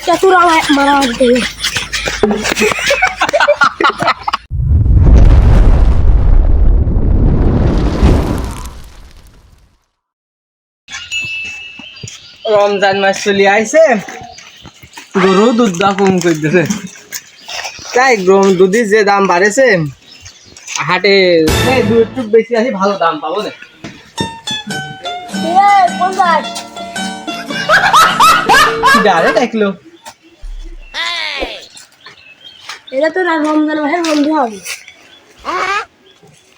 চতুরা মারা দেবে। রমজান মাস চলে আইছে, গরু দুধ দা কম করে দিছে। তাই দুধের যে দাম বাড়েছে, হাটে দুধ একটু বেশি আছে, ভালো দাম পাবো না। দেখলো এটা তো রমজান মাসের বন্ধু হবে।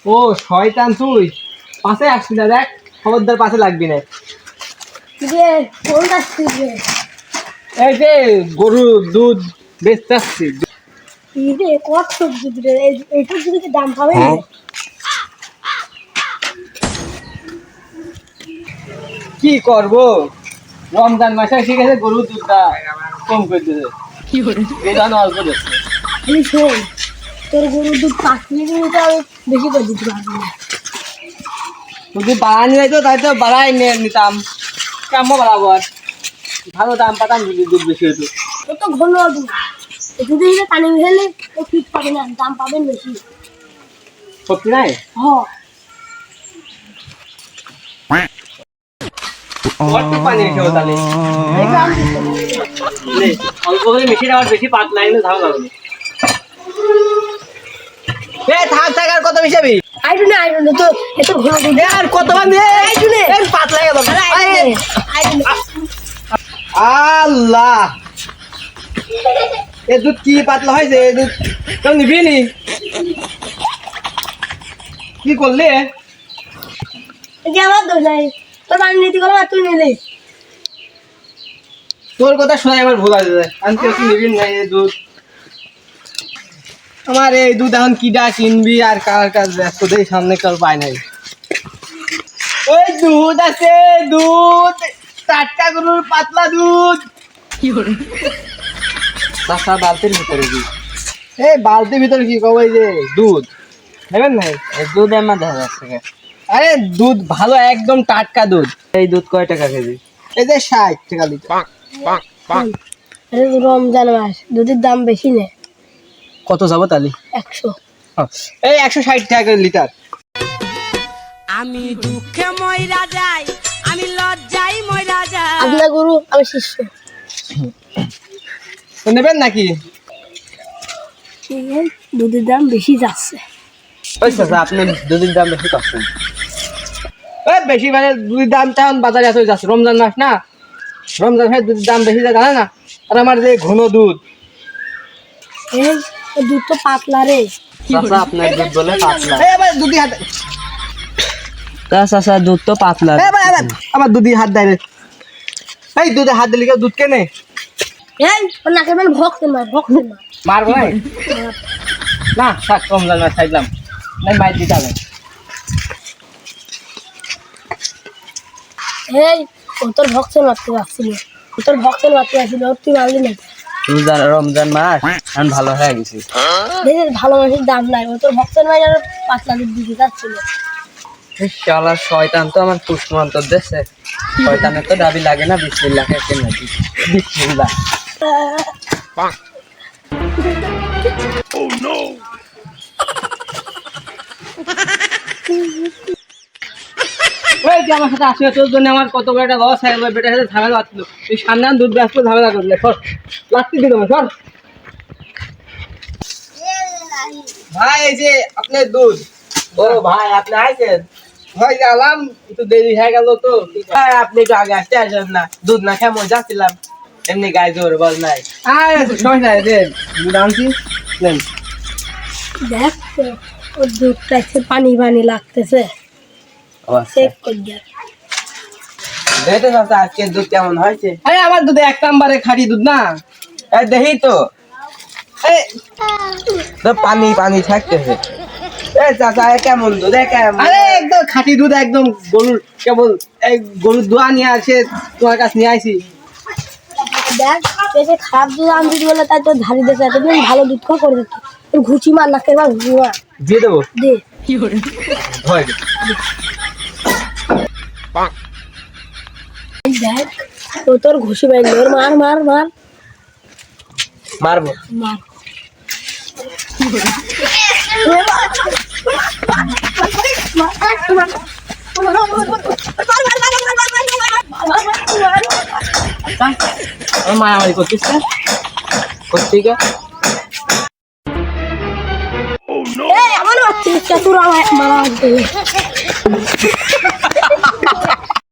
ও শয়তান তুই পাশে আসবি না, দেখ খবরদার পাশে লাগবি না। যে কোনটা আসছে? এই যে গরু দুধ বেচতে আসছি। কত সবজি এইসব যদি দাম পাবে না। কি করবো, রমজান মাসে ঠিক আছে, গরু দুধটা কম করে দিতে, অল্প দিচ্ছে। শোন, তোর গরুর দুধ 5 লিটার আমি বেশি করে দিতে পারবো না। যদি বাড়ানি যাইতো তাই তো বাড়াই নিতাম, কাম্য বাড়াবো। আর ভালো দাম পাতাম যদি দুধ বেশি হতো। ও তো ঘন দুধ, দুধে পানি মিশালে ও ফিট পাবে না, দাম পাবেন বেশি। সত্যি নাই? পানি খেয়েও তাহলে অল্প করে মিশিয়ে আবার বেশি পাতলা এনে ধান লাগবে। থাক থাক, আর কত মিশাবি? আইডুনে তো এত ঘন দুধ আর কতবার দিয়ে পাতলা গেল। আল্লাহ, এ দুধ কি পাতলা হয়েছে? এ দুধ তো নিবি নি? কি করলে? আমার দোষ নাই, তোর পানি নীতি করলাম আর তুই নিলি। তোর কথা শোনাই আমার ভুল আছে, আমি তুই নিবি না এই দুধ। আমার এই দুধ এখন কিডা কিনবি আর কার কাজ ব্যস্ত দেই, সামনে কাল পায় নাই। ওই দুধ আছে, দুধ টাটকা গরুর পাতলা দুধ। কি করে বাসা বালতির ভিতরে কি? এই বালতির ভিতরে কি কব? এই যে দুধ নেবেন না, দুধ আমার দেখা যাচ্ছে। আরে দুধ ভালো, একদম টাটকা দুধ। এই দুধ কয় টাকা কেজি? এই যে 60 টাকা লিটার। রমজান মাস, দুধের দাম বেশি নেই। কত যাবো তাহলে? 100। এই 160 টাকা লিটার। আমি দুঃখে মইরা যাই, আমি লজ্জায় মইরা যাই। আপনার গরু আমি শিষ্য। নেবেন নাকি? দুধের দাম বেশি যাচ্ছে। আপনি দুধের দাম বেশি করছেন। বেশি মানে দুধের দামটা এখন বাজারে এত যাচ্ছে, রমজান মাস না, রমজান মাসে দুধের দাম বেশি যায়, জানে না? আর আমার যে ঘন দুধ, দুধ তো পাতলা রে। আপনার দুধ বলে পাতলা? দুধি হাত, দুধ তো পাতলা। আমার দুধি হাত দেয় রে। এই দুধে হাত দিলে কেউ দুধ কেনে? নাকের মানে ভক্ত মারবো নাই না, থাক, রমজান মাস খাইলাম নাই, মাইর দিতে হবে। তোর ভক্তের মারতে পারছিল, তোর ভক্তের মারতে পারছিল, তুই মারলি না। রমজান মাস এখন ভালো হয়ে গেছি। ভালো মাসের দাম নাই, ও তোর ভক্তের মাই আর পাতলা দুধ দিতে চাচ্ছিল। শালা শয়তান তো আমার পুষ্পমন্তর দেশে, শয়তানের তো দাবি লাগে না। বিসমিল্লাহ কেন বিসমিল্লাহ। ওই যে আমার সাথে আসলে তোর জন্য আমার কত বড় একটা লস হয়ে গেল, বেটার সাথে ঝামেলা আসছিল। তুই সামনে দুধ ব্যস্ত ঝামেলা করলে, সর লাগতে দিল সর। ভাই এই যে আপনার দুধ। ও ভাই আপনি আইছেন? ভাই গেলাম, একটু দেরি হয়ে গেল তো। আপনি একটু আগে আসতে আসেন না, দুধ না খেয়ে মজা ছিলাম, এমনি গায়ে জোর বল নাই। সময় নাই, দেন দুধ আনছি, নেন। দেখ ওর দুধটা একটু পানি পানি লাগতেছে, চেক করে দেখ। দেখতে চাচ্ছি আজকের দুধ কেমন হয়েছে। আরে আমার দুধে 1 নম্বরে খাঁটি দুধ না, দেখি তো পানি পানি থাকতেছে। চাচা কেমন দুধ? আরে একদম খাঁটি দুধ, একদম গরুর, কেবল এই গরুর দোয়া নিয়ে আসে তোমার কাছে নিয়ে আসি। দেখ এসে খারাপ দুধ আনতে বলে তাই তো ধারি দেশে এতদিন ভালো দুধ খাওয়া করে দিচ্ছি। তোর ঘুচি মার নাকের বা ঘুচি মার দিয়ে দেবো। দে দেখ ও তোর ঘুষি বাইনি ওর মার মার মার মারবো মার মারামারি করছিস না করছিস কে আমার বাচ্চা তোর আমার মারা